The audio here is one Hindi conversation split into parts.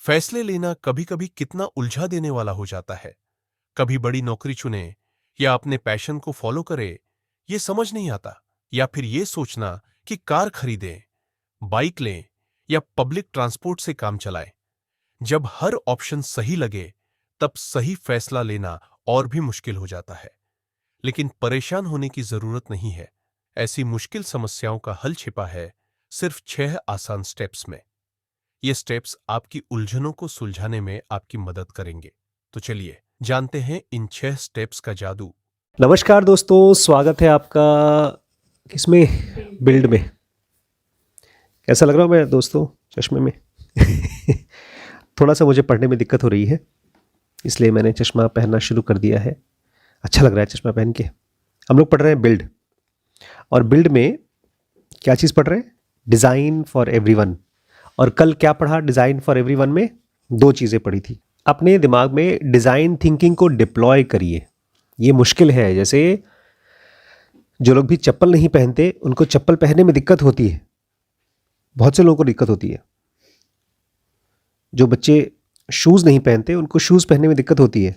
फैसले लेना कभी कभी कितना उलझा देने वाला हो जाता है। कभी बड़ी नौकरी चुने या अपने पैशन को फॉलो करे, ये समझ नहीं आता। या फिर ये सोचना कि कार खरीदें, बाइक लें या पब्लिक ट्रांसपोर्ट से काम चलाएं। जब हर ऑप्शन सही लगे, तब सही फैसला लेना और भी मुश्किल हो जाता है। लेकिन परेशान होने की जरूरत नहीं है। ऐसी मुश्किल समस्याओं का हल छिपा है सिर्फ 6 आसान स्टेप्स में। ये स्टेप्स आपकी उलझनों को सुलझाने में आपकी मदद करेंगे। तो चलिए जानते हैं इन 6 स्टेप्स का जादू। नमस्कार दोस्तों, स्वागत है आपका किसमें? बिल्ड में। कैसा लग रहा हूँ मैं दोस्तों चश्मे में? थोड़ा सा मुझे पढ़ने में दिक्कत हो रही है, इसलिए मैंने चश्मा पहनना शुरू कर दिया है। अच्छा लग रहा है चश्मा पहन के। हम लोग पढ़ रहे हैं बिल्ड, और बिल्ड में क्या चीज़ पढ़ रहे हैं? Design for everyone. और कल क्या पढ़ा डिज़ाइन फॉर एवरीवन में? 2 चीज़ें पढ़ी थी। अपने दिमाग में डिज़ाइन थिंकिंग को डिप्लॉय करिए। ये मुश्किल है। जैसे जो लोग भी चप्पल नहीं पहनते, उनको चप्पल पहनने में दिक्कत होती है। बहुत से लोगों को दिक्कत होती है। जो बच्चे शूज़ नहीं पहनते, उनको शूज़ पहनने में दिक्कत होती है।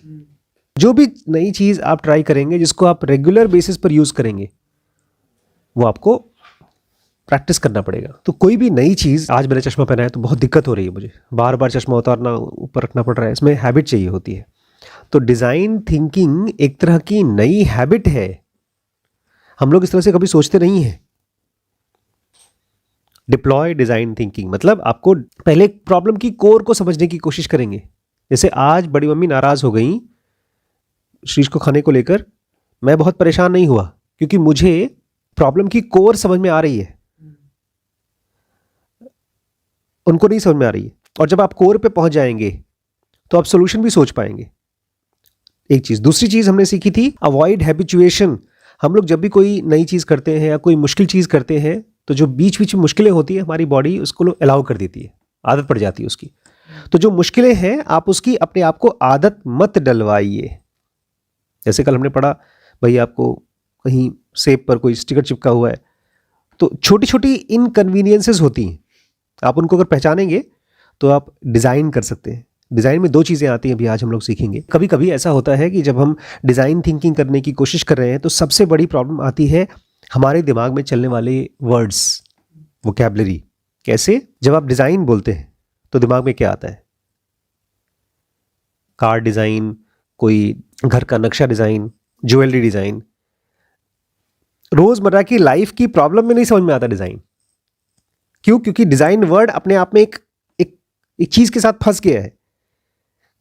जो भी नई चीज़ आप ट्राई करेंगे, जिसको आप रेगुलर बेसिस पर यूज़ करेंगे, वो आपको प्रैक्टिस करना पड़ेगा। तो कोई भी नई चीज़, आज मैंने चश्मा पहना है तो बहुत दिक्कत हो रही है मुझे, बार बार चश्मा उतारना, ऊपर रखना पड़ रहा है। इसमें हैबिट चाहिए होती है। तो डिज़ाइन थिंकिंग एक तरह की नई हैबिट है। हम लोग इस तरह से कभी सोचते नहीं हैं। डिप्लॉय डिज़ाइन थिंकिंग मतलब आपको पहले प्रॉब्लम की कोर को समझने की कोशिश करेंगे। जैसे आज बड़ी मम्मी नाराज़ हो गई श्रीश को खाने को लेकर। मैं बहुत परेशान नहीं हुआ, क्योंकि मुझे प्रॉब्लम की कोर समझ में आ रही है, उनको नहीं समझ में आ रही है। और जब आप कोर पे पहुंच जाएंगे तो आप सोल्यूशन भी सोच पाएंगे। एक चीज़। दूसरी चीज़ हमने सीखी थी अवॉइड हैबिचुएशन। हम लोग जब भी कोई नई चीज़ करते हैं या कोई मुश्किल चीज़ करते हैं, तो जो बीच बीच में मुश्किलें होती है, हमारी बॉडी उसको अलाउ कर देती है, आदत पड़ जाती है उसकी। तो जो मुश्किलें हैं, आप उसकी अपने आप को आदत मत डलवाइए। जैसे कल हमने पढ़ा, भाई आपको कहीं सेब पर कोई स्टिकर चिपका हुआ है, तो छोटी छोटी इनकन्वीनियंसेस होती हैं। आप उनको अगर पहचानेंगे तो आप डिज़ाइन कर सकते हैं। डिज़ाइन में 2 चीज़ें आती हैं, अभी आज हम लोग सीखेंगे। कभी कभी ऐसा होता है कि जब हम डिज़ाइन थिंकिंग करने की कोशिश कर रहे हैं, तो सबसे बड़ी प्रॉब्लम आती है हमारे दिमाग में चलने वाले वर्ड्स, वोकैबुलरी। कैसे? जब आप डिज़ाइन बोलते हैं तो दिमाग में क्या आता है? कार डिज़ाइन, कोई घर का नक्शा डिज़ाइन, ज्वेलरी डिज़ाइन। रोज़मर्रा की लाइफ की प्रॉब्लम में नहीं समझ में आता डिज़ाइन। क्यों? क्योंकि डिज़ाइन वर्ड अपने आप में एक चीज़ के साथ फंस गया है।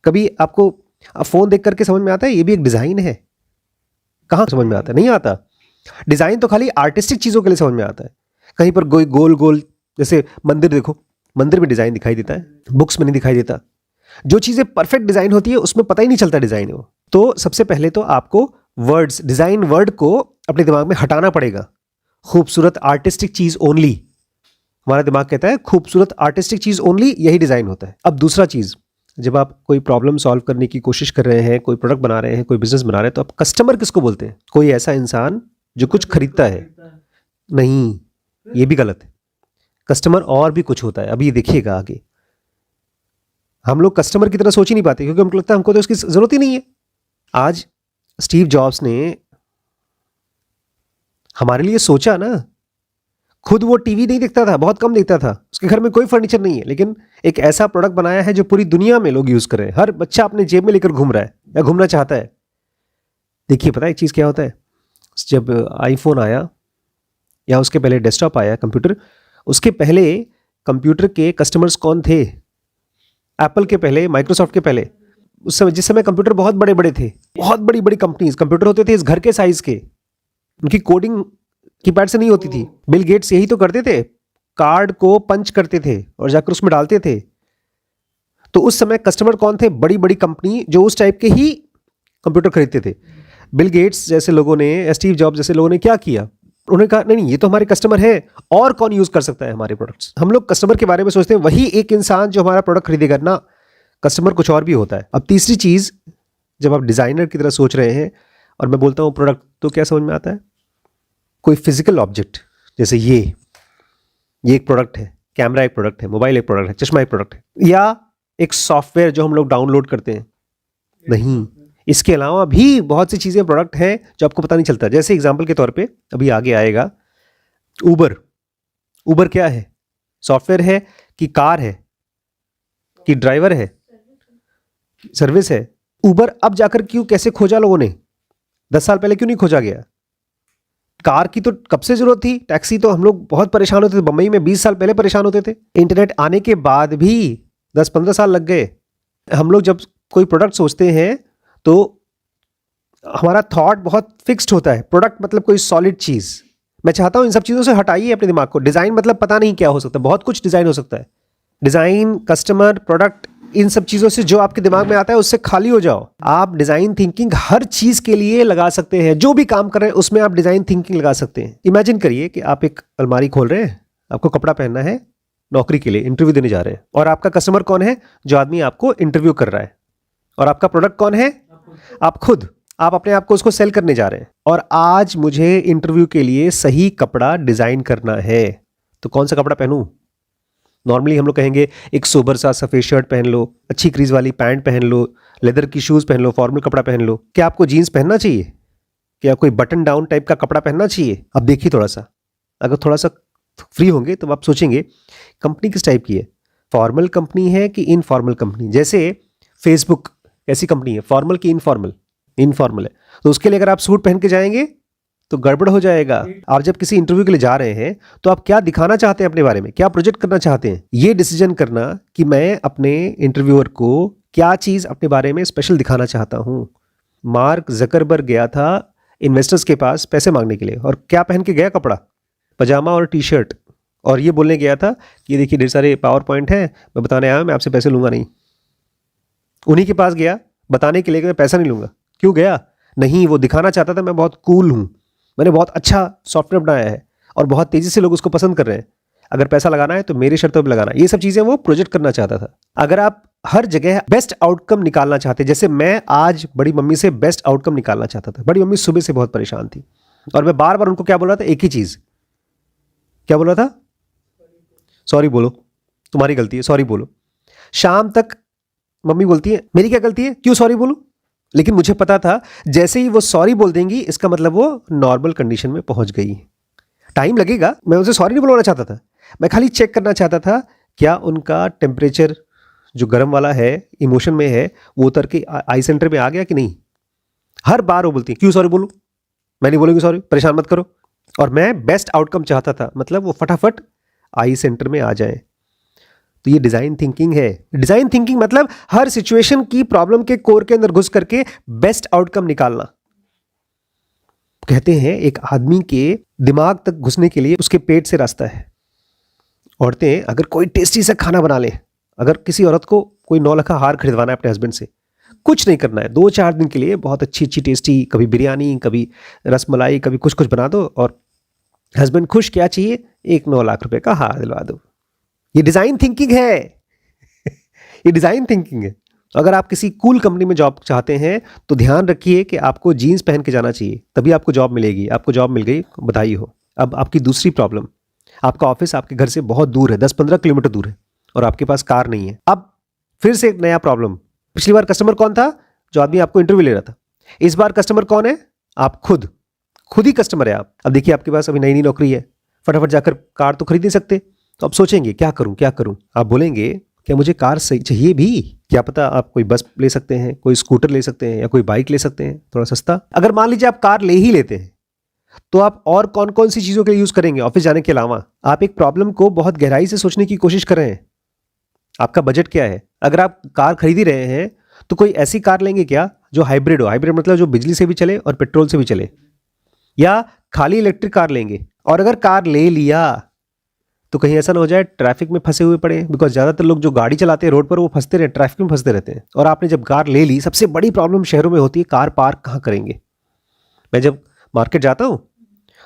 कभी आपको फ़ोन देख करके समझ में आता है ये भी एक डिज़ाइन है? कहाँ समझ में आता है? नहीं आता। डिज़ाइन तो खाली आर्टिस्टिक चीज़ों के लिए समझ में आता है। कहीं पर कोई गोल गोल, जैसे मंदिर देखो, मंदिर में डिज़ाइन दिखाई देता है, बुक्स में नहीं दिखाई देता। जो चीज़ें परफेक्ट डिज़ाइन होती है, उसमें पता ही नहीं चलता डिज़ाइन है वो। तो सबसे पहले तो आपको वर्ड्स, डिज़ाइन वर्ड को अपने दिमाग में हटाना पड़ेगा। खूबसूरत आर्टिस्टिक चीज़ ओनली, हमारा दिमाग कहता है खूबसूरत आर्टिस्टिक चीज़ ओनली, यही डिज़ाइन होता है। अब दूसरा चीज़, जब आप कोई प्रॉब्लम सॉल्व करने की कोशिश कर रहे हैं, कोई प्रोडक्ट बना रहे हैं, कोई बिजनेस बना रहे हैं, तो आप कस्टमर किसको बोलते हैं? कोई ऐसा इंसान जो कुछ खरीदता है? नहीं, ये भी गलत है। कस्टमर और भी कुछ होता है, अभी देखिएगा आगे। हम लोग कस्टमर की तरह सोच ही नहीं पाते, क्योंकि हमको लगता है हमको तो उसकी ज़रूरत ही नहीं है। आज स्टीव जॉब्स ने हमारे लिए सोचा ना। खुद वो टीवी नहीं देखता था, बहुत कम देखता था, उसके घर में कोई फर्नीचर नहीं है, लेकिन एक ऐसा प्रोडक्ट बनाया है जो पूरी दुनिया में लोग यूज़ कर रहे हैं। हर बच्चा अपने जेब में लेकर घूम रहा है या घूमना चाहता है। देखिए, पता है एक चीज़ क्या होता है? जब आईफोन आया या उसके पहले डेस्कटॉप आया, कंप्यूटर, उसके पहले कंप्यूटर के कस्टमर्स कौन थे? एप्पल के पहले, माइक्रोसॉफ्ट के पहले। उस समय, जिस समय कंप्यूटर बहुत बड़े बड़े थे, बहुत बड़ी बड़ी कंपनीज, कंप्यूटर होते थे इस घर के साइज के, उनकी कोडिंग कीपैड से नहीं होती थी। बिल गेट्स यही तो करते थे, कार्ड को पंच करते थे और जाकर उसमें डालते थे। तो उस समय कस्टमर कौन थे? बड़ी बड़ी कंपनी जो उस टाइप के ही कंप्यूटर खरीदते थे। बिल गेट्स जैसे लोगों ने, स्टीव जॉब्स जैसे लोगों ने क्या किया? उन्होंने कहा नहीं, ये तो हमारे कस्टमर है, और कौन यूज कर सकता है हमारे प्रोडक्ट्स? हम लोग कस्टमर के बारे में सोचते हैं, वही एक इंसान जो हमारा प्रोडक्ट खरीदेगा ना। कस्टमर कुछ और भी होता है। अब तीसरी चीज, जब आप डिजाइनर की तरह सोच रहे हैं और मैं बोलता हूं प्रोडक्ट, तो क्या समझ में आता है? कोई फिजिकल ऑब्जेक्ट, जैसे ये एक प्रोडक्ट है, कैमरा एक प्रोडक्ट है, मोबाइल एक प्रोडक्ट है, चश्मा एक प्रोडक्ट है, या एक सॉफ्टवेयर जो हम लोग डाउनलोड करते हैं? नहीं, इसके अलावा भी बहुत सी चीज़ें, प्रोडक्ट हैं जो आपको पता नहीं चलता। जैसे एग्जांपल के तौर पे अभी आगे आएगा उबर। उबर क्या है? सॉफ्टवेयर है कि कार है कि ड्राइवर है, सर्विस है? उबर अब जाकर क्यों, कैसे खोजा लोगों ने? 10 साल पहले क्यों नहीं खोजा गया? कार की तो कब से जरूरत थी। टैक्सी तो हम लोग बहुत परेशान होते थे, बम्बई में 20 साल पहले परेशान होते थे। इंटरनेट आने के बाद भी 10-15 साल लग गए। हम लोग जब कोई प्रोडक्ट सोचते हैं तो हमारा थॉट बहुत फिक्स्ड होता है। प्रोडक्ट मतलब कोई सॉलिड चीज। मैं चाहता हूं इन सब चीजों से हटाइए अपने दिमाग को। डिजाइन मतलब पता नहीं क्या हो सकता है, बहुत कुछ डिजाइन हो सकता है। डिजाइन, कस्टमर, प्रोडक्ट, इन सब चीजों से जो आपके दिमाग में आता है उससे खाली हो जाओ। आप डिजाइन थिंकिंग हर चीज के लिए लगा सकते हैं। जो भी काम कर रहे हैं उसमें आप डिजाइन थिंकिंग लगा सकते हैं। इमेजिन करिए कि आप एक अलमारी खोल रहे हैं, आपको कपड़ा पहनना है, नौकरी के लिए इंटरव्यू देने जा रहे हैं, और आपका कस्टमर कौन है? जो आदमी आपको इंटरव्यू कर रहा है। और आपका प्रोडक्ट कौन है? आप खुद। आप अपने आप को उसको सेल करने जा रहे हैं। और आज मुझे इंटरव्यू के लिए सही कपड़ा डिजाइन करना है, तो कौन सा कपड़ा पहनूं? नॉर्मली हम लोग कहेंगे एक सोबर सा सफेद शर्ट पहन लो, अच्छी क्रीज वाली पैंट पहन लो, लेदर की शूज पहन लो, फॉर्मल कपड़ा पहन लो। क्या आपको जीन्स पहनना चाहिए? क्या कोई बटन डाउन टाइप का कपड़ा पहनना चाहिए? अब देखिए थोड़ा सा, अगर थोड़ा सा फ्री होंगे तो आप सोचेंगे कंपनी किस टाइप की है, फॉर्मल कंपनी है कि इनफॉर्मल कंपनी। जैसे फेसबुक ऐसी कंपनी है, फॉर्मल की इनफॉर्मल? इनफॉर्मल है, तो उसके लिए अगर आप सूट पहन के जाएंगे तो गड़बड़ हो जाएगा। आप जब किसी इंटरव्यू के लिए जा रहे हैं तो आप क्या दिखाना चाहते हैं अपने बारे में, क्या प्रोजेक्ट करना चाहते हैं, ये डिसीजन करना कि मैं अपने इंटरव्यूअर को क्या चीज अपने बारे में स्पेशल दिखाना चाहता हूं। मार्क जकरबर्ग गया था इन्वेस्टर्स के पास पैसे मांगने के लिए, और क्या पहन के गया? कपड़ा, पजामा और टी शर्ट, और ये बोलने गया था कि ये देखिए ढेर सारे पावर पॉइंट हैं, मैं बताने आया हूं, मैं आपसे पैसे लूंगा नहीं। उन्हीं के पास गया बताने के लिए कि मैं पैसा नहीं लूंगा। क्यों गया? नहीं, वो दिखाना चाहता था मैं बहुत कूल हूं, मैंने बहुत अच्छा सॉफ्टवेयर बनाया है और बहुत तेजी से लोग उसको पसंद कर रहे हैं, अगर पैसा लगाना है तो मेरी शर्तों पे लगाना। ये सब चीजें वो प्रोजेक्ट करना चाहता था। अगर आप हर जगह बेस्ट आउटकम निकालना चाहते, जैसे मैं आज बड़ी मम्मी से बेस्ट आउटकम निकालना चाहता था। बड़ी मम्मी सुबह से बहुत परेशान थी और मैं बार बार उनको क्या बोल रहा था? एक ही चीज, क्या बोल रहा था? सॉरी बोलो, तुम्हारी गलती है, सॉरी बोलो। शाम तक मम्मी बोलती है मेरी क्या गलती है, क्यों सॉरी बोलूं? लेकिन मुझे पता था जैसे ही वो सॉरी बोल देंगी इसका मतलब वो नॉर्मल कंडीशन में पहुंच गई। टाइम लगेगा, मैं उनसे सॉरी नहीं बुलवाना चाहता था, मैं खाली चेक करना चाहता था क्या उनका टेम्परेचर जो गर्म वाला है, इमोशन में है, वो उतर के आई सेंटर में आ गया कि नहीं। हर बार वो बोलती क्यों सॉरी बोलूं? मैं नहीं बोलूंगी सॉरी, परेशान मत करो। और मैं बेस्ट आउटकम चाहता था, मतलब वो फटाफट आई सेंटर में आ जाए। तो ये डिजाइन थिंकिंग है। डिजाइन थिंकिंग मतलब हर सिचुएशन की प्रॉब्लम के कोर के अंदर घुस करके बेस्ट आउटकम निकालना। कहते हैं एक आदमी के दिमाग तक घुसने के लिए उसके पेट से रास्ता है। औरतें अगर कोई टेस्टी सा खाना बना ले, अगर किसी औरत को कोई 9 लाख का हार खरीदवाना है अपने हस्बैंड से, कुछ नहीं करना है, 2-4 दिन के लिए बहुत अच्छी अच्छी टेस्टी, कभी बिरयानी, कभी रसमलाई, कभी कुछ कुछ बना दो और हस्बैंड खुश। क्या चाहिए? एक 9 लाख रुपए का हार दिलवा दो। ये डिजाइन थिंकिंग है। ये डिजाइन थिंकिंग है। अगर आप किसी कूल कंपनी में जॉब चाहते हैं तो ध्यान रखिए कि आपको जीन्स पहन के जाना चाहिए, तभी आपको जॉब मिलेगी। आपको जॉब मिल गई, बधाई हो। अब आपकी दूसरी प्रॉब्लम, आपका ऑफिस आपके घर से बहुत दूर है, 10-15 किलोमीटर दूर है और आपके पास कार नहीं है। अब फिर से एक नया प्रॉब्लम। पिछली बार कस्टमर कौन था? जो आदमी आपको इंटरव्यू ले रहा था। इस बार कस्टमर कौन है? आप खुद ही कस्टमर है आप। अब देखिए आपके पास अभी नई नई नौकरी है, फटाफट जाकर कार तो खरीद नहीं सकते, तो अब सोचेंगे क्या करूं क्या करूं। आप बोलेंगे क्या मुझे कार सही चाहिए भी? क्या पता आप कोई बस ले सकते हैं, कोई स्कूटर ले सकते हैं या कोई बाइक ले सकते हैं थोड़ा सस्ता। अगर मान लीजिए आप कार ले ही लेते हैं तो आप और कौन कौन सी चीजों के लिए यूज करेंगे ऑफिस जाने के अलावा? आप एक प्रॉब्लम को बहुत गहराई से सोचने की कोशिश कर रहे हैं। आपका बजट क्या है? अगर आप कार खरीद ही रहे हैं तो कोई ऐसी कार लेंगे क्या जो हाइब्रिड हो? हाइब्रिड मतलब जो बिजली से भी चले और पेट्रोल से भी चले, या खाली इलेक्ट्रिक कार लेंगे? और अगर कार ले लिया तो कहीं ऐसा ना हो जाए ट्रैफिक में फंसे हुए पड़े, बिकॉज ज्यादातर लोग जो गाड़ी चलाते हैं रोड पर वो फंसते रहे, ट्रैफिक में फंसते रहते हैं। और आपने जब कार ले ली, सबसे बड़ी प्रॉब्लम शहरों में होती है कार पार्क कहाँ करेंगे। मैं जब मार्केट जाता हूँ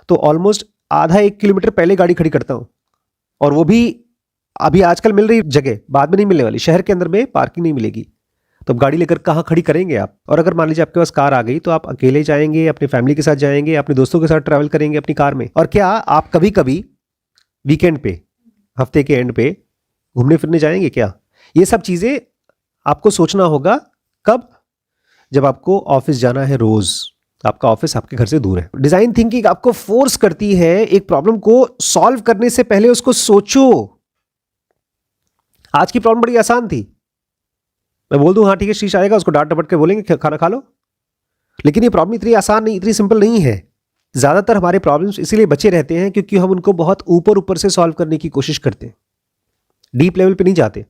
तो ऑलमोस्ट आधा 1 किलोमीटर पहले गाड़ी खड़ी करता हूँ, और वो भी अभी आजकल मिल रही जगह बाद में नहीं मिलने वाली। शहर के अंदर में पार्किंग नहीं मिलेगी, तो अब गाड़ी लेकर कहाँ खड़ी करेंगे आप? और अगर मान लीजिए आपके पास कार आ गई तो आप अकेले जाएंगे, अपनी फैमिली के साथ जाएंगे, अपने दोस्तों के साथ ट्रैवल करेंगे अपनी कार में? और क्या आप कभी कभी वीकेंड पे, हफ्ते के एंड पे घूमने फिरने जाएंगे क्या? ये सब चीजें आपको सोचना होगा कब, जब आपको ऑफिस जाना है रोज, आपका ऑफिस आपके घर से दूर है। डिजाइन थिंकिंग आपको फोर्स करती है एक प्रॉब्लम को सॉल्व करने से पहले उसको सोचो। आज की प्रॉब्लम बड़ी आसान थी, मैं बोल दूं हाँ ठीक है शीश आएगा, उसको डांट डपट के बोलेंगे खाना खा लो, लेकिन ये प्रॉब्लम इतनी आसान नहीं, इतनी सिंपल नहीं है। ज्यादातर हमारे प्रॉब्लम्स इसीलिए बचे रहते हैं क्योंकि हम उनको बहुत ऊपर ऊपर से सॉल्व करने की कोशिश करते हैं, डीप लेवल पे नहीं जाते।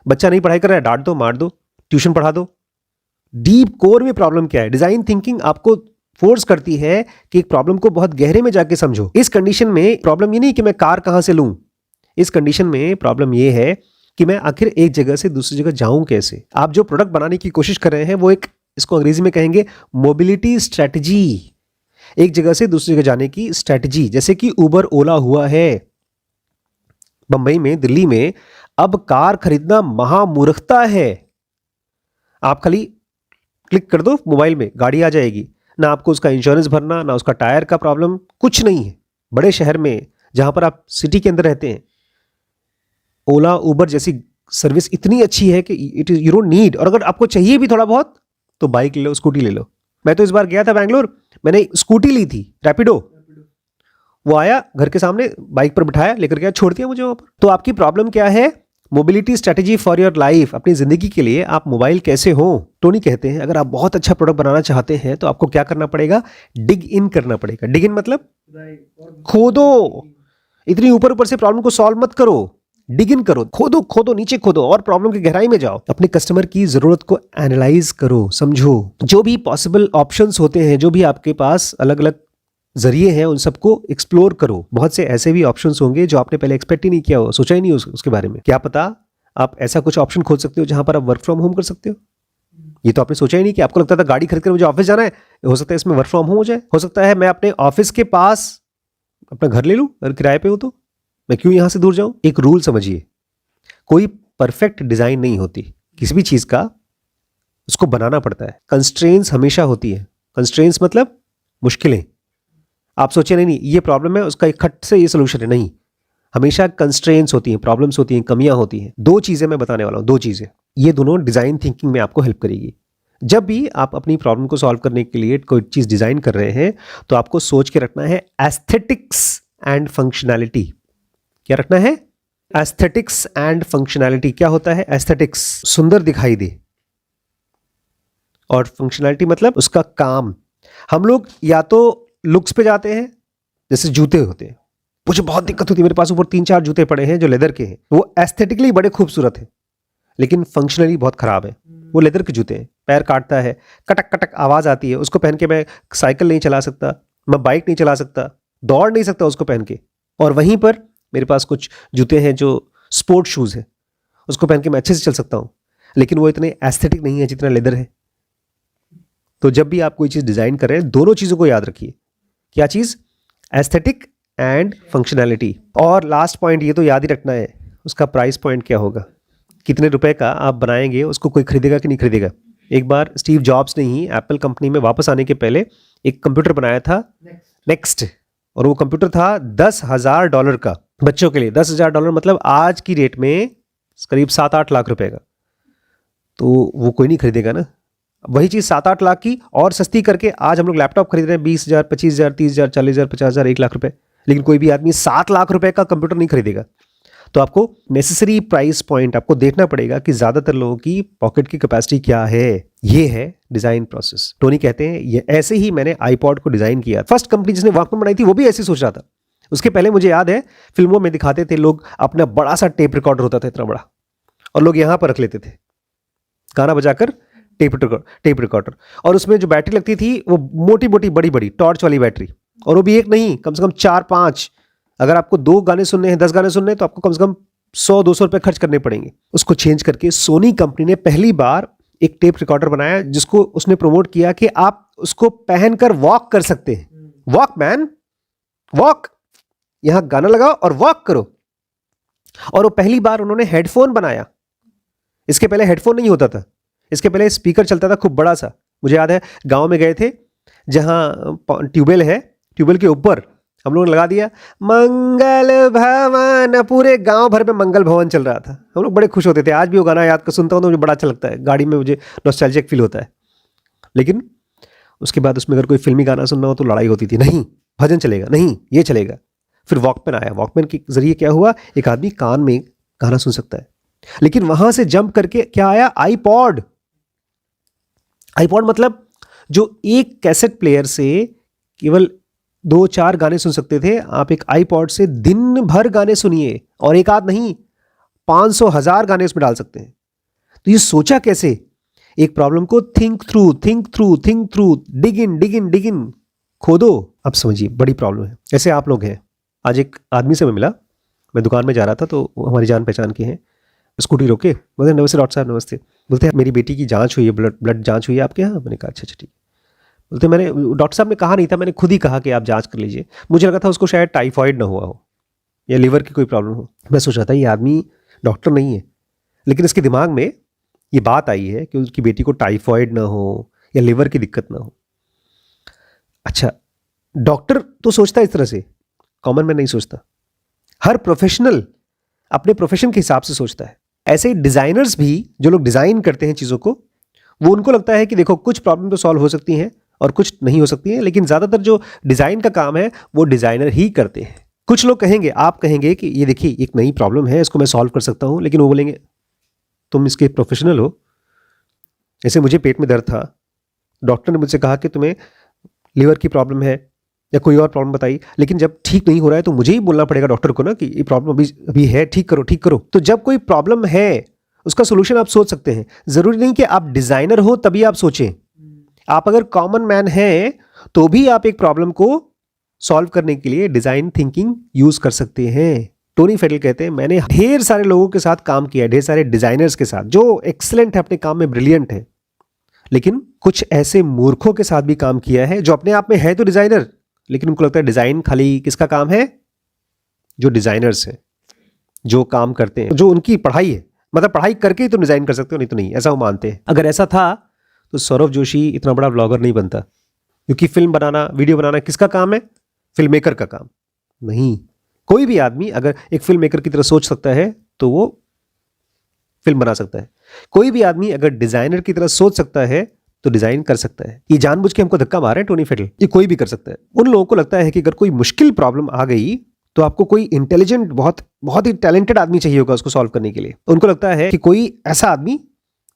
बच्चा नहीं पढ़ाई कर रहा है, डांट दो, मार दो, ट्यूशन पढ़ा दो। डीप कोर में प्रॉब्लम क्या है? डिजाइन थिंकिंग आपको फोर्स करती है कि एक प्रॉब्लम को बहुत गहरे में जाके समझो। इस कंडीशन में प्रॉब्लम ये नहीं कि मैं कार कहां से लूं, इस कंडीशन में प्रॉब्लम ये है कि मैं आखिर एक जगह से दूसरी जगह जाऊं कैसे। आप जो प्रोडक्ट बनाने की कोशिश कर रहे हैं वो एक, इसको अंग्रेजी में कहेंगे मोबिलिटी स्ट्रेटजी, एक जगह से दूसरी जगह जाने की स्ट्रेटजी। जैसे कि उबर ओला हुआ है बंबई में, दिल्ली में, अब कार खरीदना महामूर्खता है। आप खाली क्लिक कर दो मोबाइल में, गाड़ी आ जाएगी, ना आपको उसका इंश्योरेंस भरना, ना उसका टायर का प्रॉब्लम, कुछ नहीं है। बड़े शहर में जहां पर आप सिटी के अंदर रहते हैं, ओला उबर जैसी सर्विस इतनी अच्छी है कि it is you don't need, और अगर आपको चाहिए भी थोड़ा बहुत तो बाइक ले लो, स्कूटी ले लो। मैं तो इस बार गया था बैंगलोर, मैंने स्कूटी ली थी, रैपिडो, वो आया घर के सामने, बाइक पर बिठाया, लेकर गया, छोड़ दिया मुझे वहां पर। तो आपकी प्रॉब्लम क्या है? Mobility strategy for your life, अपनी जिंदगी के लिए आप मोबाइल कैसे हो। टोनी कहते हैं अगर आप बहुत अच्छा प्रोडक्ट बनाना चाहते हैं तो आपको क्या करना पड़ेगा? डिग इन करना पड़ेगा। डिग इन मतलब खोदो, इतनी ऊपर ऊपर से प्रॉब्लम को सॉल्व मत करो, डिग इन करो, खोदो खोदो, नीचे खोदो और प्रॉब्लम की गहराई में जाओ। अपने कस्टमर की जरूरत को एनालाइज करो, समझो, जो भी पॉसिबल ऑप्शंस होते हैं, जो भी आपके पास अलग अलग जरिए हैं, उन सबको एक्सप्लोर करो। बहुत से ऐसे भी ऑप्शंस होंगे जो आपने पहले एक्सपेक्ट ही नहीं किया हो, सोचा ही नहीं उसके बारे में। क्या पता आप ऐसा कुछ ऑप्शन खोज सकते हो जहां पर आप वर्क फ्रॉम होम कर सकते हो। ये तो आपने सोचा ही नहीं कि आपको लगता था गाड़ी खरीद कर मुझे ऑफिस जाना है, हो सकता है इसमें वर्क फ्रॉम होम हो जाए। हो सकता है मैं अपने ऑफिस के पास अपना घर ले लूं, अगर किराए पे हो तो मैं क्यों यहां से दूर जाऊं। एक रूल समझिए, कोई परफेक्ट डिजाइन नहीं होती किसी भी चीज का, उसको बनाना पड़ता है। कंस्ट्रेंट्स हमेशा होती है, कंस्ट्रेंट्स मतलब मुश्किलें। आप सोचे नहीं ये प्रॉब्लम है, उसका एक खट से ये सोल्यूशन है, नहीं, हमेशा कंस्ट्रेंट्स होती हैं, प्रॉब्लम्स होती हैं, कमियां होती हैं। दो चीजें मैं बताने वाला हूं, दो चीजें, ये दोनों डिजाइन थिंकिंग में आपको हेल्प करेगी। जब भी आप अपनी प्रॉब्लम को सॉल्व करने के लिए कोई चीज डिजाइन कर रहे हैं तो आपको सोच के रखना है एस्थेटिक्स एंड फंक्शनैलिटी। क्या रखना है? Aesthetics and functionality. क्या होता है एस्थेटिक्स? सुंदर दिखाई दे, और फंक्शनैलिटी मतलब उसका काम। हम लोग या तो लुक्स पे जाते हैं, जैसे जूते होते हैं, मुझे बहुत दिक्कत होती है, मेरे पास ऊपर 3-4 जूते पड़े हैं जो लेदर के हैं, वो एस्थेटिकली बड़े खूबसूरत हैं लेकिन फंक्शनली बहुत खराब है। वो लेदर के जूते हैं, पैर काटता है, कटक कटक आवाज आती है, उसको पहन के मैं साइकिल नहीं चला सकता, मैं बाइक नहीं चला सकता, दौड़ नहीं सकता उसको पहन के। और वहीं पर मेरे पास कुछ जूते हैं जो स्पोर्ट शूज है, उसको पहन के मैं अच्छे से चल सकता हूं, लेकिन वो इतने एस्थेटिक नहीं है जितना लेदर है। तो जब भी आप कोई चीज डिजाइन कर रहे हैं, दोनों चीजों को याद रखिए। क्या चीज? Aesthetic and functionality. और लास्ट पॉइंट ये तो याद ही रखना है, उसका प्राइस पॉइंट क्या होगा, कितने रुपए का आप बनाएंगे, उसको कोई खरीदेगा कि नहीं खरीदेगा। एक बार स्टीव जॉब्स ने ही एप्पल कंपनी में वापस आने के पहले एक कंप्यूटर बनाया था, नेक्स्ट, और वो कंप्यूटर था $10,000 का, बच्चों के लिए। $10,000 मतलब आज की रेट में करीब 7-8 लाख रुपए का। तो वो कोई नहीं खरीदेगा ना। वही चीज 7-8 लाख की और सस्ती करके आज हम लोग लैपटॉप खरीद रहे हैं 20,000, 25,000, 30,000, 40,000, 50,000, 1 लाख रुपए, लेकिन कोई भी आदमी 7 लाख रुपए का कंप्यूटर नहीं खरीदेगा। तो आपको नेसेसरी प्राइस पॉइंट आपको देखना पड़ेगा कि ज्यादातर लोगों की पॉकेट की कैपेसिटी क्या है। ये है डिजाइन प्रोसेस। टोनी कहते हैं ये ऐसे ही मैंने आईपॉड को डिजाइन किया। फर्स्ट कंपनी जिसने वॉकमैन बनाई थी वो भी ऐसे सोच रहा था। उसके पहले मुझे याद है फिल्मों में दिखाते थे लोग, अपना बड़ा सा टेप रिकॉर्डर होता था, इतना बड़ा, और लोग यहां पर रख लेते थे गाना बजाकर, टेप रिकॉर्डर, और उसमें जो बैटरी लगती थी वो मोटी मोटी बड़ी बड़ी टॉर्च वाली बैटरी, और वो भी एक नहीं, कम से कम 4-5। अगर आपको 2 गाने सुनने हैं, 10 गाने सुनने हैं, तो आपको कम से कम 100-200 रुपए खर्च करने पड़ेंगे। उसको चेंज करके सोनी कंपनी ने पहली बार एक टेप रिकॉर्डर बनाया जिसको उसने प्रमोट किया कि आप उसको पहनकर वॉक कर सकते हैं। वॉक मैन, वॉक, यहां गाना लगाओ और वॉक करो। और वो पहली बार उन्होंने हेडफोन बनाया। इसके पहले हेडफोन नहीं होता था, इसके पहले स्पीकर चलता था खूब बड़ा सा। मुझे याद है गांव में गए थे जहां ट्यूबवेल है, ट्यूबवेल के ऊपर हम लोगों ने लगा दिया मंगल भवन, पूरे गांव भर में मंगल भवन चल रहा था। हम लोग बड़े खुश होते थे। आज भी वो गाना याद कर सुनता हूँ तो मुझे बड़ा अच्छा लगता है, गाड़ी में मुझे नॉस्टैल्जिक फील होता है। लेकिन उसके बाद उसमें अगर कोई फिल्मी गाना सुनना हो तो लड़ाई होती थी, नहीं भजन चलेगा, नहीं ये चलेगा। फिर वॉकमैन आया, वॉकमैन के जरिए क्या हुआ, एक आदमी कान में गाना सुन सकता है। लेकिन वहां से जंप करके क्या आया, आईपॉड। आईपॉड मतलब जो एक कैसेट प्लेयर से केवल 2-4 गाने सुन सकते थे, आप एक आईपॉड से दिन भर गाने सुनिए, और एक आध नहीं 500,000 गाने उसमें डाल सकते हैं। तो ये सोचा कैसे, एक प्रॉब्लम को थिंक थ्रू, डिग इन, खोदो। अब समझिए बड़ी प्रॉब्लम है। ऐसे आप लोग हैं। आज एक आदमी से मैं मिला, मैं दुकान में जा रहा था तो वो हमारी जान पहचान के हैं। स्कूटी रोके, बोलते नमस्ते डॉक्टर साहब नमस्ते। बोलते हैं मेरी बेटी की जांच हुई है, ब्लड जांच हुई है आपके यहाँ। मैंने कहा अच्छा ठीक। बोलते मैंने, डॉक्टर साहब ने कहा नहीं था, मैंने खुद ही कहा कि आप जांच कर लीजिए। मुझे लगा था उसको शायद टाइफाइड ना हुआ हो या लिवर की कोई प्रॉब्लम हो। मैं सोच रहा था ये आदमी डॉक्टर नहीं है, लेकिन इसके दिमाग में ये बात आई है कि उसकी बेटी को टाइफाइड ना हो या लिवर की दिक्कत ना हो। अच्छा, डॉक्टर तो सोचता है इस तरह से, कॉमन मैन नहीं सोचता। हर प्रोफेशनल अपने प्रोफेशन के हिसाब से सोचता है। ऐसे ही डिजाइनर्स भी, जो लोग डिजाइन करते हैं चीजों को, वो उनको लगता है कि देखो कुछ प्रॉब्लम तो सॉल्व हो सकती हैं और कुछ नहीं हो सकती हैं, लेकिन ज्यादातर जो डिजाइन का काम है वो डिजाइनर ही करते हैं। कुछ लोग कहेंगे, आप कहेंगे कि ये देखिए एक नई प्रॉब्लम है, इसको मैं सॉल्व कर सकता हूं, लेकिन वो बोलेंगे तुम इसके प्रोफेशनल हो। जैसे मुझे पेट में दर्द था, डॉक्टर ने मुझसे कहा कि तुम्हें लिवर की प्रॉब्लम है या कोई और प्रॉब्लम बताई, लेकिन जब ठीक नहीं हो रहा है तो मुझे ही बोलना पड़ेगा डॉक्टर को ना कि ये प्रॉब्लम अभी है, ठीक करो। तो जब कोई प्रॉब्लम है उसका सोल्यूशन आप सोच सकते हैं। जरूरी नहीं कि आप डिजाइनर हो तभी आप सोचें। आप अगर कॉमन मैन हैं तो भी आप एक प्रॉब्लम को सॉल्व करने के लिए डिजाइन थिंकिंग यूज कर सकते हैं। टोनी फेडल कहते हैं मैंने ढेर सारे लोगों के साथ काम किया है, ढेर सारे डिजाइनर्स के साथ जो एक्सीलेंट है, अपने काम में ब्रिलियंट है, लेकिन कुछ ऐसे मूर्खों के साथ भी काम किया है जो अपने आप में है तो डिजाइनर, लेकिन उनको लगता है डिजाइन खाली किसका काम है, जो डिजाइनर्स हैं, जो काम करते हैं, जो उनकी पढ़ाई है, मतलब पढ़ाई करके ही तुम डिजाइन कर सकते हो, नहीं तो नहीं, ऐसा वो मानते हैं। अगर ऐसा था तो सौरभ जोशी इतना बड़ा ब्लॉगर नहीं बनता, क्योंकि फिल्म बनाना, वीडियो बनाना किसका काम है, फिल्म मेकर का काम नहीं। कोई भी आदमी अगर एक फिल्म मेकर की तरह सोच सकता है तो वो फिल्म बना सकता है। कोई भी आदमी अगर डिजाइनर की तरह सोच सकता है तो डिजाइन कर सकता है। ये जानबूझ के हमको धक्का मारे टोनी फेडल, ये कोई भी कर सकता है। उन लोगों को लगता है कि अगर कोई मुश्किल प्रॉब्लम आ गई तो आपको कोई इंटेलिजेंट, बहुत बहुत ही टैलेंटेड आदमी चाहिए होगा उसको सॉल्व करने के लिए। उनको लगता है कि कोई ऐसा आदमी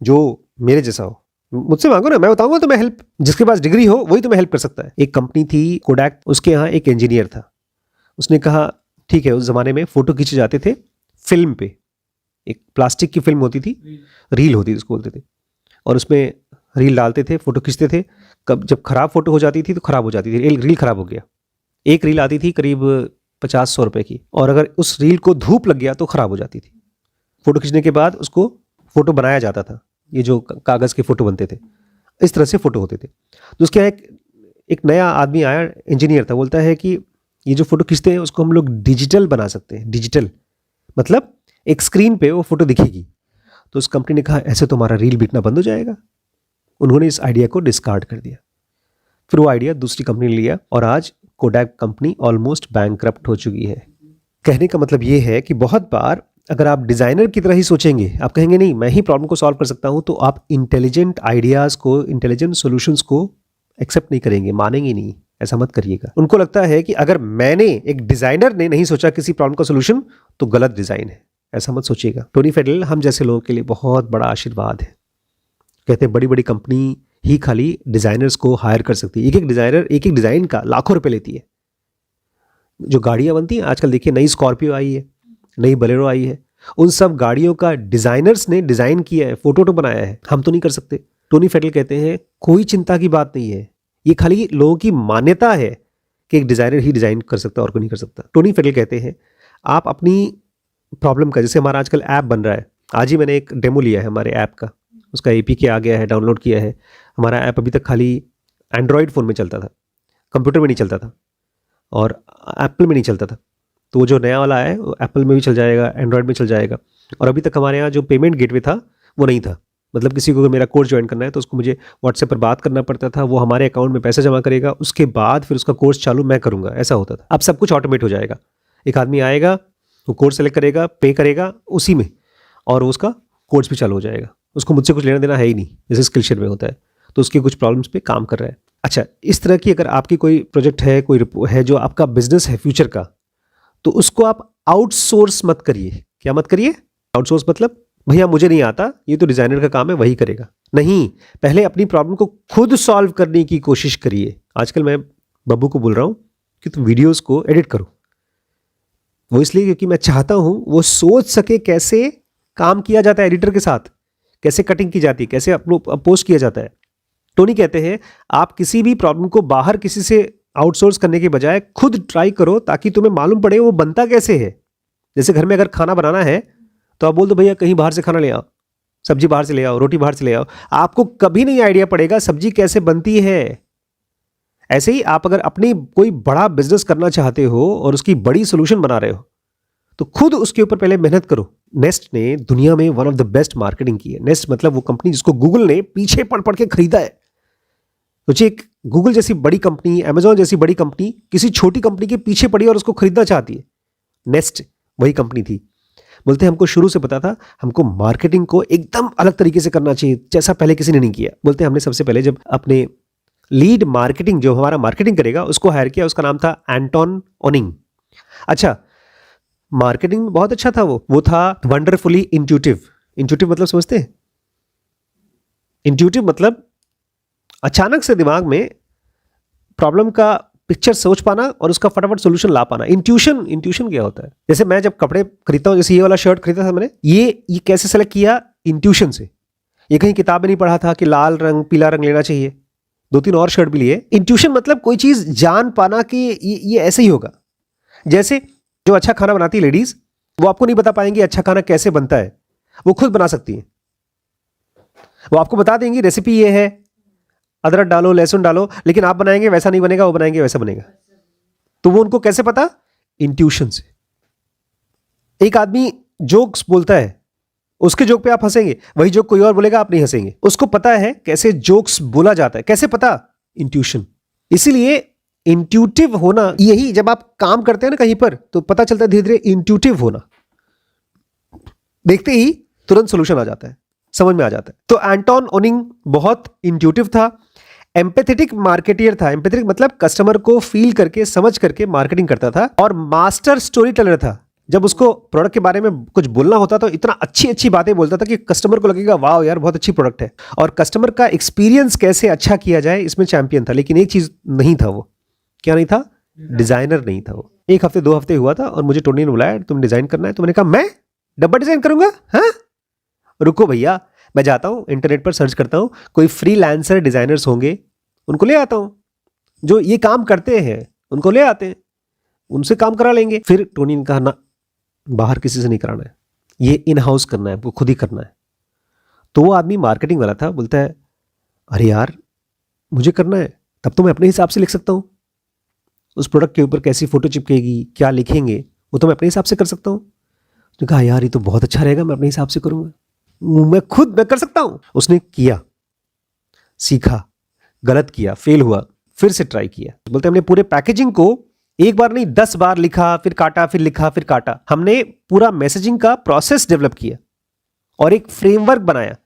जो मेरे जैसा हो, मुझसे मांगो ना, मैं बताऊंगा तुम्हें हेल्प, जिसके पास डिग्री हो वही तुम्हें हेल्प कर सकता है। एक कंपनी थी कोडैक, उसके यहाँ एक इंजीनियर था। उसने कहा ठीक है, उस जमाने में फोटो खींचे जाते थे फिल्म पे, एक प्लास्टिक की फिल्म होती थी, रील होती थी उसको बोलते थे, और उसमें रील डालते थे, फोटो खींचते थे। कब जब खराब फोटो हो जाती थी तो खराब हो जाती थी, रील खराब हो गया, एक रील आती थी करीब 50-100 रुपए की, और अगर उस रील को धूप लग गया तो खराब हो जाती थी। फोटो खींचने के बाद उसको फोटो बनाया जाता था, ये जो कागज के फोटो बनते थे, इस तरह से फोटो होते थे। तो उसके यहाँ एक नया आदमी आया, इंजीनियर था, बोलता है कि ये जो फोटो खींचते हैं उसको हम लोग डिजिटल बना सकते हैं। डिजिटल मतलब एक स्क्रीन पे वो फोटो दिखेगी। तो उस कंपनी ने कहा ऐसे तो हमारा रील बिकना बंद हो जाएगा। उन्होंने इस आइडिया को डिस्कार्ड कर दिया। फिर वो आइडिया दूसरी कंपनी ने लिया और आज कोडैक कंपनी ऑलमोस्ट बैंकरप्ट हो चुकी है। कहने का मतलब ये है कि बहुत बार अगर आप डिजाइनर की तरह ही सोचेंगे, आप कहेंगे नहीं मैं ही प्रॉब्लम को सॉल्व कर सकता हूं, तो आप इंटेलिजेंट आइडियाज को, इंटेलिजेंट सॉल्यूशंस को एक्सेप्ट नहीं करेंगे, मानेंगे नहीं। ऐसा मत करिएगा। उनको लगता है कि अगर मैंने, एक डिजाइनर ने नहीं सोचा किसी प्रॉब्लम का सोल्यूशन तो गलत डिजाइन है, ऐसा मत सोचिएगा। टोनी फेडल हम जैसे लोगों के लिए बहुत बड़ा आशीर्वाद है। कहते हैं बड़ी बड़ी कंपनी ही खाली डिजाइनर्स को हायर कर सकती है। एक एक डिजाइनर एक एक डिजाइन का लाखों रुपए लेती है। जो गाड़ियां बनती हैं आजकल, देखिए नई स्कॉर्पियो आई है, नई बोलेरो आई है, उन सब गाड़ियों का डिजाइनर्स ने डिजाइन किया है, फोटो बनाया है, हम तो नहीं कर सकते। टोनी फेडल कहते हैं कोई चिंता की बात नहीं है, ये खाली लोगों की मान्यता है कि एक डिजाइनर ही डिजाइन कर सकता है और कोई नहीं कर सकता। टोनी फेडल कहते हैं आप अपनी प्रॉब्लम का, जैसे हमारा आजकल ऐप बन रहा है, आज ही मैंने एक डेमो लिया है हमारे ऐप का, उसका APK आ गया है, डाउनलोड किया है। हमारा ऐप अभी तक खाली एंड्रॉयड फ़ोन में चलता था, कंप्यूटर में नहीं चलता था और एप्पल में नहीं चलता था। तो वो जो नया वाला है वो एप्पल में भी चल जाएगा, एंड्रॉयड में चल जाएगा। और अभी तक हमारे यहाँ जो पेमेंट गेटवे था वो नहीं था, मतलब किसी को अगर मेरा कोर्स ज्वाइन करना है तो उसको मुझे व्हाट्सएप पर बात करना पड़ता था, वो हमारे अकाउंट में पैसा जमा करेगा, उसके बाद फिर उसका कोर्स चालू मैं करूँगा, ऐसा होता था। अब सब कुछ ऑटोमेट हो जाएगा। एक आदमी आएगा, वो कोर्स सेलेक्ट करेगा, पे करेगा उसी में, और उसका कोर्स भी चालू हो जाएगा। उसको मुझसे कुछ लेना देना है ही नहीं, जैसे स्किलशेयर में होता है। तो उसके कुछ प्रॉब्लम्स पे काम कर रहा है। अच्छा, इस तरह की अगर आपकी कोई प्रोजेक्ट है, कोई है जो आपका बिजनेस है फ्यूचर का, तो उसको आप आउटसोर्स मत करिए। क्या मत करिए? आउटसोर्स मतलब भैया मुझे नहीं आता, ये तो डिजाइनर का काम है, वही करेगा। नहीं, पहले अपनी प्रॉब्लम को खुद सॉल्व करने की कोशिश करिए। आजकल मैं बब्बू को बोल रहा हूँ कि तुम वीडियोस को एडिट करो, वो इसलिए क्योंकि मैं चाहता हूँ वो सोच सके कैसे काम किया जाता है एडिटर के साथ, कैसे कटिंग की जाती है, कैसे पोस्ट किया जाता है। टोनी कहते हैं आप किसी भी प्रॉब्लम को बाहर किसी से आउटसोर्स करने के बजाय खुद ट्राई करो, ताकि तुम्हें मालूम पड़े वो बनता कैसे है। जैसे घर में अगर खाना बनाना है तो आप बोल दो भैया कहीं बाहर से खाना ले आओ, सब्जी बाहर से ले आओ, रोटी बाहर से ले आओ, आपको कभी नहीं आइडिया पड़ेगा सब्जी कैसे बनती है। ऐसे ही आप अगर अपनी कोई बड़ा बिजनेस करना चाहते हो और उसकी बड़ी सोल्यूशन बना रहे हो, तो खुद उसके ऊपर पहले मेहनत करो। नेस्ट ने दुनिया में one of the best marketing की है। नेस्ट मतलब वो कंपनी जिसको गूगल ने पीछे पड़ पड़ के खरीदा है। सोचिए, एक गूगल जैसी बड़ी कंपनी, अमेजॉन जैसी बड़ी कंपनी किसी छोटी कंपनी के पीछे पड़ी और उसको खरीदना चाहती है। नेस्ट वही कंपनी थी। बोलते हैं हमको शुरू से पता था हमको मार्केटिंग को एकदम अलग तरीके से करना चाहिए, जैसा पहले किसी ने नहीं किया। बोलते हैं हमने सबसे पहले जब अपने लीड मार्केटिंग, जो हमारा मार्केटिंग करेगा, उसको हायर किया। उसका नाम था एंटोन ओनिंग। अच्छा, मार्केटिंग में बहुत अच्छा था वो था वंडरफुली इंट्यूटिव। इंट्यूटिव मतलब समझते हैं? इंट्यूटिव मतलब अचानक से दिमाग में प्रॉब्लम का पिक्चर सोच पाना और उसका फटाफट सॉल्यूशन ला पाना। इंट्यूशन क्या होता है? जैसे मैं जब कपड़े खरीदता हूँ, जैसे ये वाला शर्ट खरीदा था मैंने, ये कैसे सेलेक्ट किया? इंट्यूशन से। ये कहीं किताब में नहीं पढ़ा था कि लाल रंग पीला रंग लेना चाहिए। 2-3 और शर्ट भी लिए। इंट्यूशन मतलब कोई चीज जान पाना कि ये ऐसे ही होगा। जैसे जो अच्छा खाना बनाती है लेडीज, वो आपको नहीं बता पाएंगी अच्छा खाना कैसे बनता है, वो खुद बना सकती है। वो आपको बता देंगी रेसिपी ये है, अदरक डालो, लहसुन डालो, लेकिन आप बनाएंगे वैसा नहीं बनेगा, वो बनाएंगे वैसा बनेगा। तो वो उनको कैसे पता? इंट्यूशन से। एक आदमी जोक्स बोलता है, उसके जोक पे आप हंसेंगे, वही जोक कोई और बोलेगा आप नहीं हंसेंगे। उसको पता है कैसे जोक्स बोला जाता है। कैसे पता? इंट्यूशन। इसीलिए इंट्यूटिव होना, यही जब आप काम करते हैं ना कहीं पर, तो पता चलता है धीरे धीरे इंट्यूटिव होना। देखते ही तुरंत सोल्यूशन आ जाता है, समझ में आ जाता है। तो एंटोन ओनिंग बहुत इंट्यूटिव था, एम्पैथेटिक मार्केटियर था। एम्पैथेटिक मतलब कस्टमर को फील करके, समझ करके मार्केटिंग करता था, और मास्टर स्टोरी टेलर था। जब उसको प्रोडक्ट के बारे में कुछ बोलना होता तो इतना अच्छी अच्छी बातें बोलता था कि कस्टमर को लगेगा वाह यार बहुत अच्छी प्रोडक्ट है। और कस्टमर का एक्सपीरियंस कैसे अच्छा किया जाए, इसमें चैंपियन था। लेकिन एक चीज नहीं था वो। क्या नहीं था? डिजाइनर नहीं था वो। 1 हफ्ते 2 हफ्ते हुआ था और मुझे टोनी ने बुलाया, तुम डिजाइन करना है। तो मैंने कहा मैं डब्बा डिजाइन करूंगा? हाँ, रुको भैया, मैं जाता हूँ इंटरनेट पर सर्च करता हूँ, कोई फ्रीलांसर डिजाइनर्स होंगे, उनको ले आता हूँ, जो ये काम करते हैं उनको ले आते हैं, उनसे काम करा लेंगे। फिर टोनी ने कहा ना, बाहर किसी से नहीं कराना है, ये इन हाउस करना है, आपको खुद ही करना है। तो वो आदमी मार्केटिंग वाला था, बोलता है अरे यार मुझे करना है, तब तो मैं अपने हिसाब से लिख सकता हूँ। उस प्रोडक्ट के ऊपर कैसी फोटो चिपकेगी, क्या लिखेंगे, वो तो मैं अपने हिसाब से कर सकता हूँ। तो कहा यार ये तो बहुत अच्छा रहेगा, मैं अपने हिसाब से करूँगा, मैं कर सकता हूँ। उसने किया, सीखा, गलत किया, फेल हुआ, फिर से ट्राई किया। बोलते हमने पूरे पैकेजिंग को एक बार नहीं 10 बार लिखा, फिर काटा, फिर लिखा, फिर काटा। हमने पूरा मैसेजिंग का प्रोसेस डेवलप किया और एक फ्रेमवर्क बनाया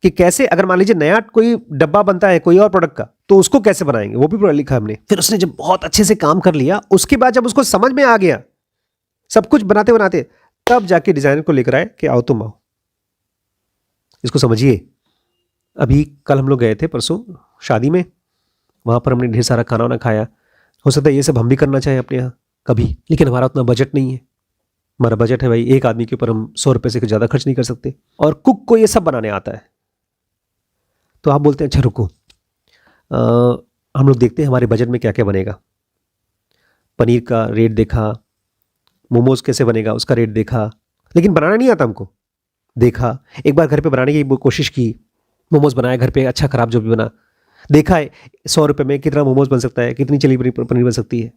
कि कैसे, अगर मान लीजिए नया कोई डब्बा बनता है कोई और प्रोडक्ट का, तो उसको कैसे बनाएंगे, वो भी पूरा लिखा हमने। फिर उसने जब बहुत अच्छे से काम कर लिया, उसके बाद जब उसको समझ में आ गया सब कुछ बनाते बनाते, तब जाके डिजाइनर को लेकर आए कि आओ तुम आओ, इसको समझिए। अभी कल हम लोग गए थे, परसों शादी में, वहां पर हमने ढेर सारा खाना वाना खाया। हो सकता है ये सब हम भी करना चाहें अपने यहाँ कभी, लेकिन हमारा उतना बजट नहीं है। हमारा बजट है भाई, एक आदमी के ऊपर हम 100 रुपये से कुछ ज़्यादा खर्च नहीं कर सकते, और कुक को ये सब बनाने आता है। तो आप बोलते हैं अच्छा रुको, हम लोग देखते हैं हमारे बजट में क्या क्या बनेगा। पनीर का रेट देखा, मोमोज कैसे बनेगा उसका रेट देखा, लेकिन बनाना नहीं आता हमको। देखा, एक बार घर पे बनाने की कोशिश की, मोमोज बनाया घर पे, अच्छा खराब जो भी बना। देखा है 100 रुपये में कितना मोमोज बन सकता है, कितनी चली पनीर बन सकती है।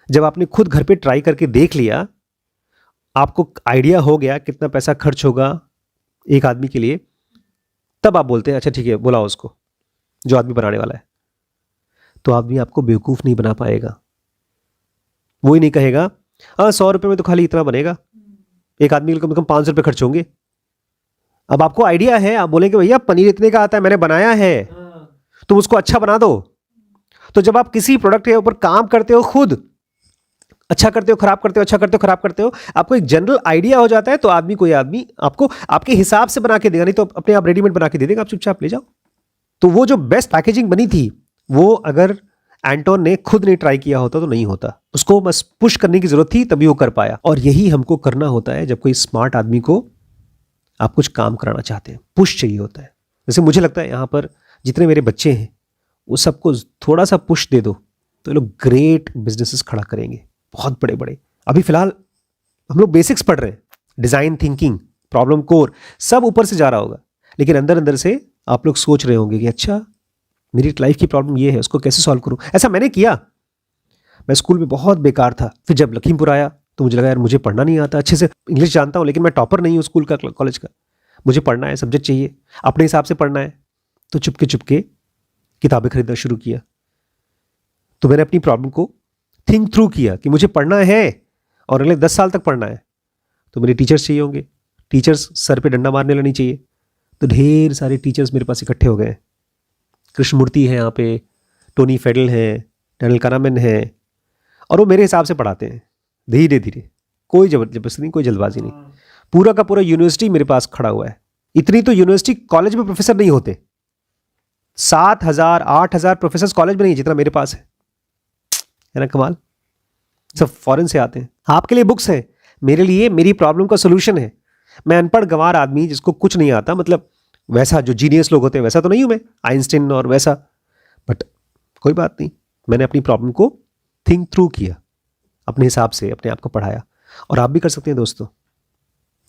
जब आपने खुद घर पे ट्राई करके देख लिया, आपको आइडिया हो गया कितना पैसा खर्च होगा एक आदमी के लिए, तब आप बोलते हैं अच्छा ठीक है बुलाओ उसको जो आदमी बनाने वाला है। तो आदमी आपको बेवकूफ़ नहीं बना पाएगा। वो ही नहीं कहेगा हाँ 100 रुपये में तो खाली इतना बनेगा, एक आदमी के कम से कम 500 रुपये खर्च होंगे। अब आपको आइडिया है, आप बोलेंगे भैया पनीर इतने का आता है, मैंने बनाया है, तुम उसको अच्छा बना दो। तो जब आप किसी प्रोडक्ट के ऊपर काम करते हो, खुद अच्छा करते हो खराब करते हो, अच्छा करते हो खराब करते हो, आपको एक जनरल आइडिया हो जाता है, तो कोई आदमी आपको आपके हिसाब से बना के देगा, नहीं तो अपने आप रेडीमेड बना के दे देगा, आप चुपचाप ले जाओ। तो वो जो बेस्ट पैकेजिंग बनी थी, वो अगर एंटोन ने खुद नहीं ट्राई किया होता तो नहीं होता। उसको बस पुश करने की जरूरत थी, तभी वो कर पाया। और यही हमको करना होता है जब कोई स्मार्ट आदमी को आप कुछ काम कराना चाहते हैं, पुश चाहिए होता है। जैसे मुझे लगता है यहाँ पर जितने मेरे बच्चे हैं वो सबको थोड़ा सा पुश दे दो तो ये लोग ग्रेट बिजनेसेस खड़ा करेंगे, बहुत बड़े बड़े। अभी फिलहाल हम लोग बेसिक्स पढ़ रहे हैं, डिज़ाइन थिंकिंग, प्रॉब्लम कोर, सब ऊपर से जा रहा होगा, लेकिन अंदर अंदर से आप लोग सोच रहे होंगे कि अच्छा मेरी लाइफ की प्रॉब्लम ये है, उसको कैसे सॉल्व करूं। ऐसा मैंने किया। मैं स्कूल में बहुत बेकार था, फिर जब लखीमपुर आया तो मुझे लगा यार मुझे पढ़ना नहीं आता, अच्छे से इंग्लिश जानता हूं लेकिन मैं टॉपर नहीं हूं स्कूल का कॉलेज का, मुझे पढ़ना है, सब्जेक्ट चाहिए, अपने हिसाब से पढ़ना है। तो चुपके चुपके किताबें खरीदना शुरू किया। तो मैंने अपनी प्रॉब्लम को थिंक थ्रू किया कि मुझे पढ़ना है और अगले 10 साल तक पढ़ना है, तो मेरे टीचर्स चाहिए होंगे, टीचर्स सर पे डंडा मारने वाला नहीं चाहिए। तो ढेर सारे टीचर्स मेरे पास इकट्ठे हो गए। कृष्णमूर्ति है यहाँ पे, टोनी फेडल है, डैनियल कानामैन है, और वो मेरे हिसाब से पढ़ाते हैं धीरे धीरे, कोई जबरदस्ती नहीं, कोई जल्दबाजी नहीं। पूरा का पूरा यूनिवर्सिटी मेरे पास खड़ा हुआ है। इतनी तो यूनिवर्सिटी कॉलेज में प्रोफेसर नहीं होते, 7,000 8,000 प्रोफेसर कॉलेज में नहीं जितना मेरे पास है ना। कमाल। सब फॉरेन से आते हैं। आपके लिए बुक्स हैं, मेरे लिए मेरी प्रॉब्लम का सोल्यूशन है। मैं अनपढ़ गंवार आदमी जिसको कुछ नहीं आता, मतलब वैसा जो जीनियस लोग होते हैं वैसा तो नहीं हूं मैं, आइंस्टीन और वैसा, बट कोई बात नहीं, मैंने अपनी प्रॉब्लम को थिंक थ्रू किया, अपने हिसाब से अपने आप को पढ़ाया। और आप भी कर सकते हैं दोस्तों,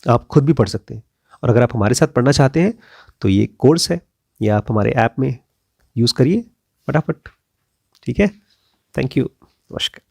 आप खुद भी पढ़ सकते हैं। और अगर आप हमारे साथ पढ़ना चाहते हैं तो ये कोर्स है, या आप हमारे ऐप में यूज़ करिए फटाफट। ठीक है, थैंक यू, नमस्कार।